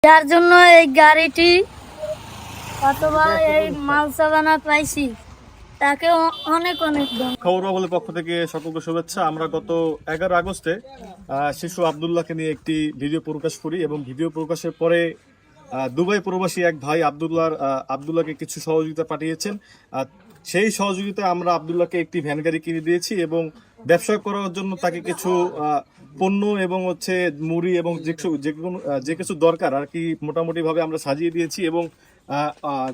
যার জন্য এই গাড়িটি অথবা এই মাল চালানা পাইছি তাকে অনেক অনেক ধন্যবাদ। খবর বাবলের পক্ষ থেকে সকলকে শুভেচ্ছা। আমরা গত 11 আগস্টে শিশু আব্দুল্লাহকে নিয়ে একটি ভিডিও প্রকাশ করি এবং ভিডিও প্রকাশের পরে দুবাই প্রবাসী এক ভাই আব্দুল্লাহকে কিছু সহযোগিতা পাঠিয়েছেন। সেই সহযোগিতা আমরা আব্দুল্লাহকে একটি ভ্যান গাড়ি কিনে দিয়েছি এবং ব্যবসা করার জন্য তাকে কিছু পণ্য এবং মুড়ি এবং যে কিছু দরকার আর কি মোটামুটি ভাবে আমরা সাজিয়ে দিয়েছি এবং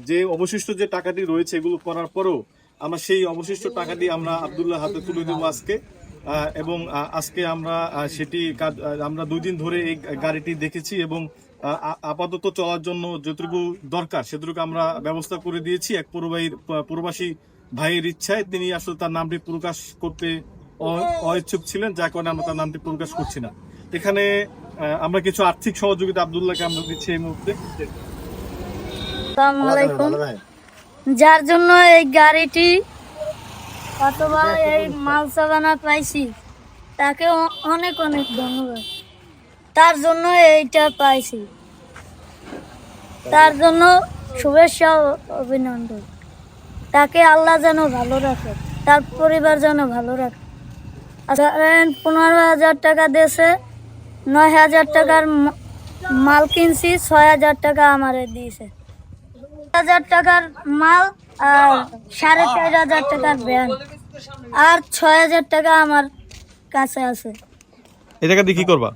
যে অবশিষ্ট যে টাকাটি রয়েছে এগুলো করার পরেও আমরা সেই অবশিষ্ট টাকাটি আমরা আব্দুল্লাহ হাতে তুলে দেবো আজকে। এবং আজকে আমরা 2 দিন ধরে এই গাড়িটি দেখেছি এবং আপাতত চলার জন্য যতটুকু দরকার সেটুকু আমরা ব্যবস্থা করে দিয়েছি। এক প্রবাসী ভাইয়ের ইচ্ছায় তিনি আসলে তার নামটি প্রকাশ করতে অইচ্ছুক ছিলেন, যার কারণে আমরা তার নামটি প্রকাশ করছি না। এখানে আমরা কিছু আর্থিক সহযোগিতা আব্দুল্লাহকে আমরা দিচ্ছি এই মুহূর্তে। আসসালামু আলাইকুম। যার জন্য এই গাড়িটি অথবা এই মাল চালানা পাইছি তাকে অনেক অনেক ধন্যবাদ। তার জন্য এইটা পাইছি, তার জন্য শুভেচ্ছা ও অভিনন্দন। তাকে আল্লাহ যেন ভালো রাখে, তার পরিবার যেন ভালো রাখে। 15,000 টাকা দিয়েছে, 9,000 টাকার মাল কিনছি, 6,000 টাকা আমারে দিয়েছে। 1,000 টাকার মাল আর 4,500 টাকার ভ্যান আর 6,000 টাকা আমার কাছে আছে। এই টাকা দিয়ে কি করবা?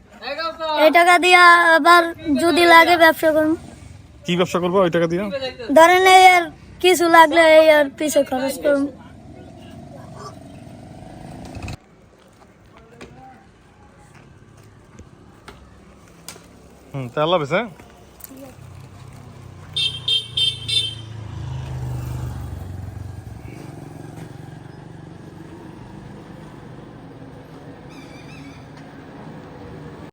এই টাকা দিয়ে আবার যদি লাগে ব্যবসা করবো। কি ব্যবসা করবো ওই টাকা দিয়ে? ধরেন এই আর কিছু লাগলে এই আর পিছে খরচ করবো। তা আল্লাহ হাফেজ।